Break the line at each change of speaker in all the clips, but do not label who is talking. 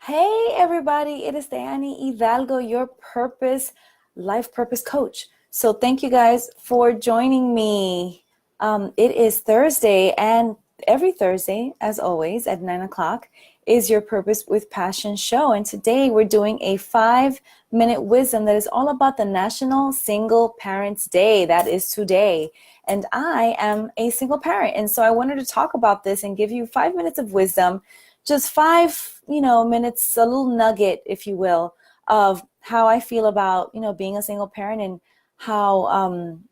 Hey everybody, it is Diane Hidalgo, your life purpose coach. So thank you guys for joining me. It is Thursday, and every Thursday, as always, at 9 o'clock, is your Purpose with Passion show. And today we're doing a 5-minute wisdom that is all about the National Single Parents Day. That is today. And I am a single parent. And so I wanted to talk about this and give you 5 minutes of wisdom, just five, minutes, a little nugget, if you will, of how I feel about, being a single parent, and how,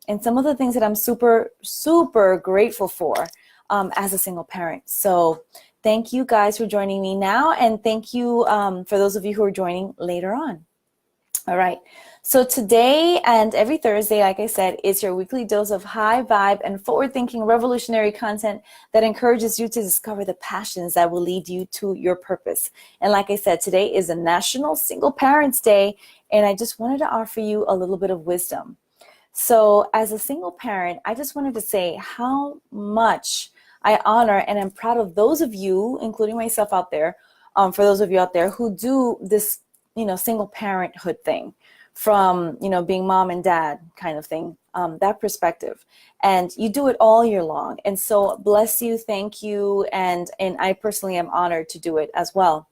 and some of the things that I'm super, super grateful for as a single parent. So thank you guys for joining me now. And thank you for those of you who are joining later on. All right. So today and every Thursday, like I said, is your weekly dose of high vibe and forward-thinking revolutionary content that encourages you to discover the passions that will lead you to your purpose. And like I said, today is a National Single Parents Day, and I just wanted to offer you a little bit of wisdom. So as a single parent, I just wanted to say how much I honor and am proud of those of you, including myself out there, for those of you out there who do this, single parenthood thing, from, being mom and dad kind of thing, that perspective. And you do it all year long. And so bless you, thank you. And I personally am honored to do it as well.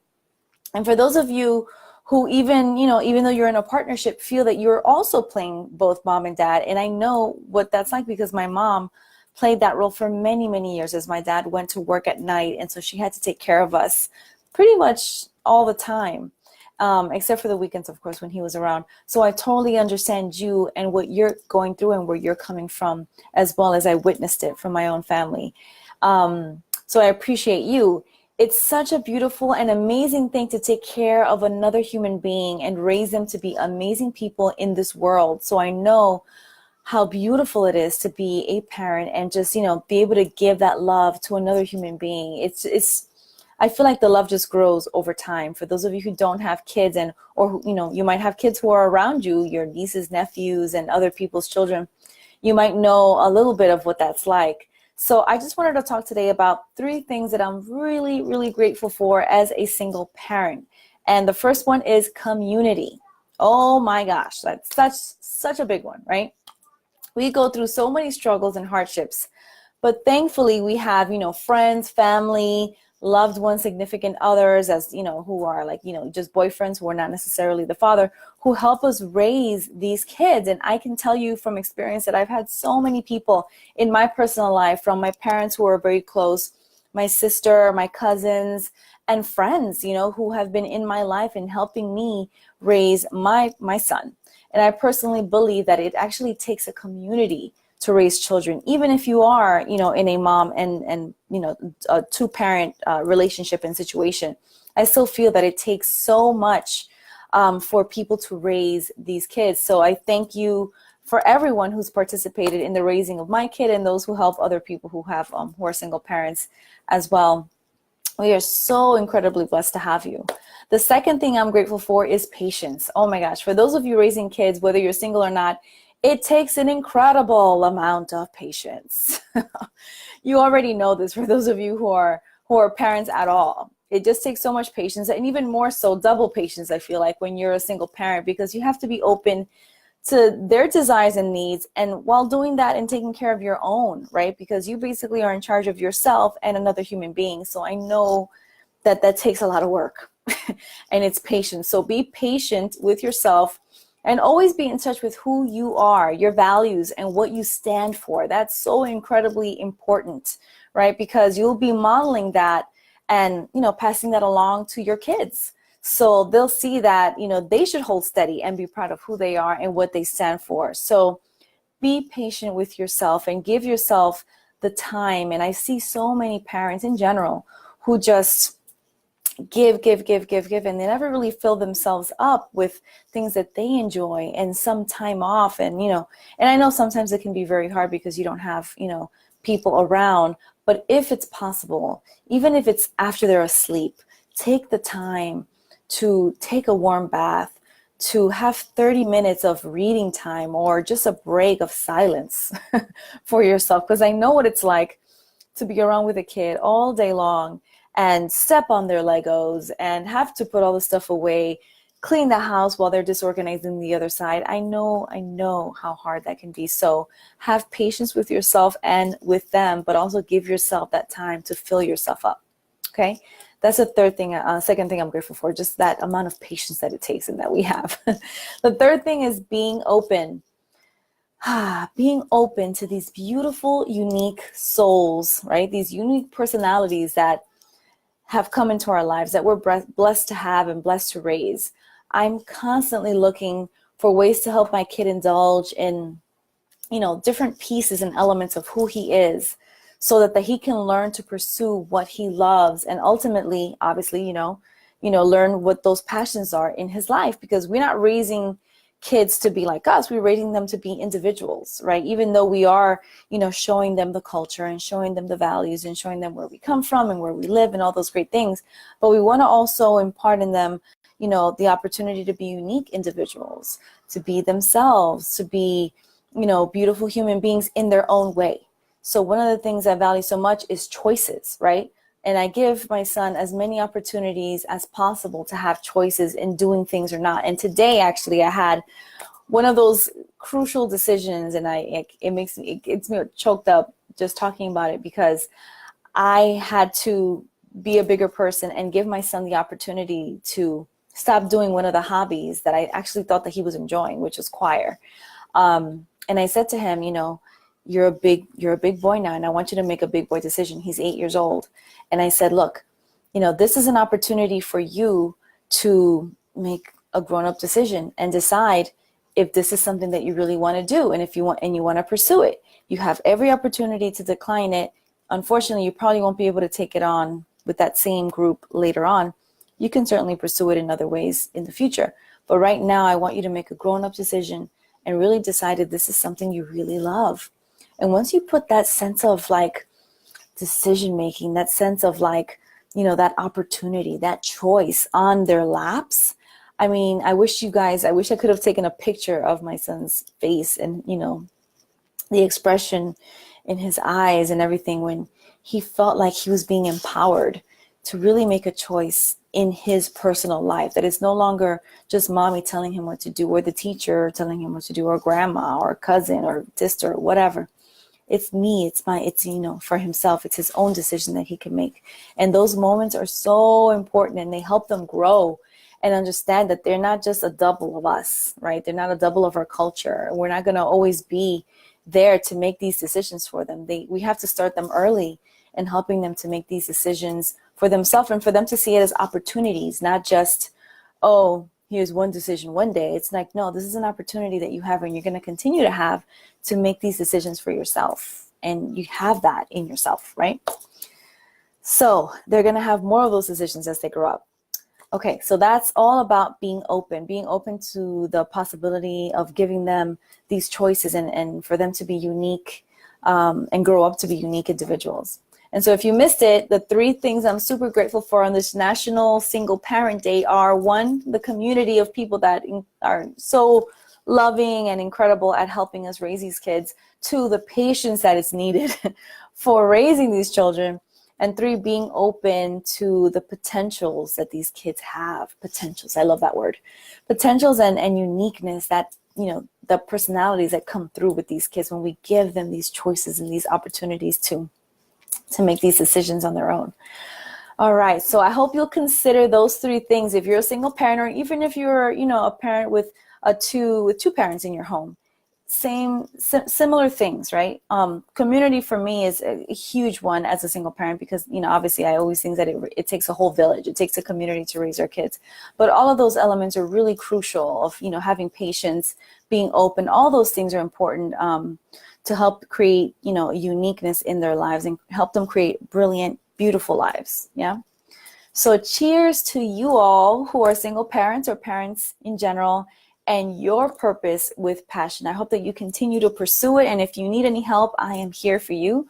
And for those of you who even though you're in a partnership, feel that you're also playing both mom and dad. And I know what that's like because my mom played that role for many, many years as my dad went to work at night. And so she had to take care of us pretty much all the time, except for the weekends, of course, when he was around. So I totally understand you and what you're going through and where you're coming from, as well as I witnessed it from my own family. So I appreciate you. It's such a beautiful and amazing thing to take care of another human being and raise them to be amazing people in this world. So I know how beautiful it is to be a parent and just, be able to give that love to another human being. I feel like the love just grows over time. For those of you who don't have kids, or you might have kids who are around you, your nieces, nephews, and other people's children, you might know a little bit of what that's like. So I just wanted to talk today about 3 things that I'm really, really grateful for as a single parent. And the first one is community. Oh my gosh, that's such a big one, right? We go through so many struggles and hardships, but thankfully we have, friends, family, loved ones, significant others, as who are like, just boyfriends who are not necessarily the father, who help us raise these kids. And I can tell you from experience that I've had so many people in my personal life, from my parents who are very close, my sister, my cousins, and friends, who have been in my life and helping me raise my son. And I personally believe that it actually takes a community to raise children, even if you are, in a mom and a 2-parent relationship and situation. I still feel that it takes so much for people to raise these kids. So I thank you for everyone who's participated in the raising of my kid and those who help other people who have who are single parents as well. We are so incredibly blessed to have you. The second thing I'm grateful for is patience. Oh my gosh, for those of you raising kids, whether you're single or not, it takes an incredible amount of patience. You already know this, for those of you who are parents at all. It just takes so much patience, and even more so double patience, I feel like, when you're a single parent, because you have to be open to their desires and needs, and while doing that and taking care of your own, right? Because you basically are in charge of yourself and another human being. So I know that takes a lot of work and it's patience. So be patient with yourself and always be in touch with who you are, your values, and what you stand for. That's so incredibly important, right? Because you'll be modeling that and, passing that along to your kids. So they'll see that, they should hold steady and be proud of who they are and what they stand for. So be patient with yourself and give yourself the time. And I see so many parents in general who just give, and they never really fill themselves up with things that they enjoy and some time off. And, and I know sometimes it can be very hard because you don't have, people around. But if it's possible, even if it's after they're asleep, take the time to take a warm bath, to have 30 minutes of reading time, or just a break of silence for yourself. Because I know what it's like to be around with a kid all day long and step on their Legos and have to put all the stuff away, clean the house while they're disorganizing the other side. I know how hard that can be. So have patience with yourself and with them, but also give yourself that time to fill yourself up. Okay. That's the second thing I'm grateful for, just that amount of patience that it takes and that we have. The third thing is being open. Being open to these beautiful, unique souls, right? These unique personalities that have come into our lives that we're blessed to have and blessed to raise. I'm constantly looking for ways to help my kid indulge in, different pieces and elements of who he is, so that he can learn to pursue what he loves and ultimately, obviously, learn what those passions are in his life, because we're not raising kids to be like us. We're raising them to be individuals, right? Even though we are, showing them the culture and showing them the values and showing them where we come from and where we live and all those great things. But we want to also impart in them, the opportunity to be unique individuals, to be themselves, to be, beautiful human beings in their own way. So one of the things I value so much is choices, right? And I give my son as many opportunities as possible to have choices in doing things or not. And today, actually, I had one of those crucial decisions, and it gets me choked up just talking about it, because I had to be a bigger person and give my son the opportunity to stop doing one of the hobbies that I actually thought that he was enjoying, which was choir. And I said to him, you're a big boy now, and I want you to make a big boy decision. He's 8 years old. And I said, look, this is an opportunity for you to make a grown-up decision and decide if this is something that you really want to do. And if you want to pursue it, you have every opportunity to decline it. Unfortunately, you probably won't be able to take it on with that same group later on. You can certainly pursue it in other ways in the future. But right now, I want you to make a grown-up decision and really decide if this is something you really love. And once you put that sense of decision making, that sense of that opportunity, that choice on their laps, I wish I could have taken a picture of my son's face and, the expression in his eyes and everything when he felt like he was being empowered to really make a choice in his personal life, that it's no longer just mommy telling him what to do, or the teacher telling him what to do, or grandma or cousin or sister or whatever. It's me, it's for himself. It's his own decision that he can make. And those moments are so important, and they help them grow and understand that they're not just a double of us, right? They're not a double of our culture. We're not going to always be there to make these decisions for them. We have to start them early and helping them to make these decisions for themselves, and for them to see it as opportunities, not just, oh, here's one decision one day. It's like, no, this is an opportunity that you have, and you're going to continue to have, to make these decisions for yourself. And you have that in yourself, right? So they're going to have more of those decisions as they grow up. Okay, so that's all about being open to the possibility of giving them these choices, and for them to be unique and grow up to be unique individuals. And so if you missed it, the 3 things I'm super grateful for on this National Single Parent Day are: 1, the community of people that are so loving and incredible at helping us raise these kids; 2, the patience that is needed for raising these children; and 3, being open to the potentials that these kids have. Potentials, I love that word. Potentials and uniqueness, that, the personalities that come through with these kids when we give them these choices and these opportunities to make these decisions on their own. All right, so I hope you'll consider those 3 things if you're a single parent, or even if you're, a parent with two parents in your home. Similar things, right? Community for me is a huge one as a single parent, because, obviously I always think that it takes a whole village. It takes a community to raise our kids. But all of those elements are really crucial of, having patience, being open. All those things are important to help create, uniqueness in their lives and help them create brilliant, beautiful lives. Yeah. So cheers to you all who are single parents or parents in general, and your purpose with passion. I hope that you continue to pursue it. And if you need any help, I am here for you,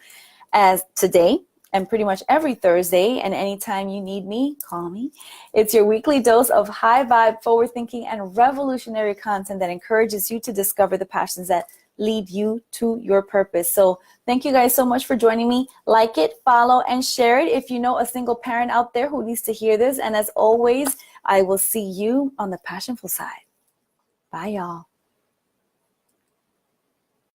as today and pretty much every Thursday. And anytime you need me, call me. It's your weekly dose of high vibe, forward thinking, and revolutionary content that encourages you to discover the passions that lead you to your purpose. So thank you guys so much for joining me. Like it, follow, and share it if you know a single parent out there who needs to hear this. And as always, I will see you on the Passionful side. Bye, y'all.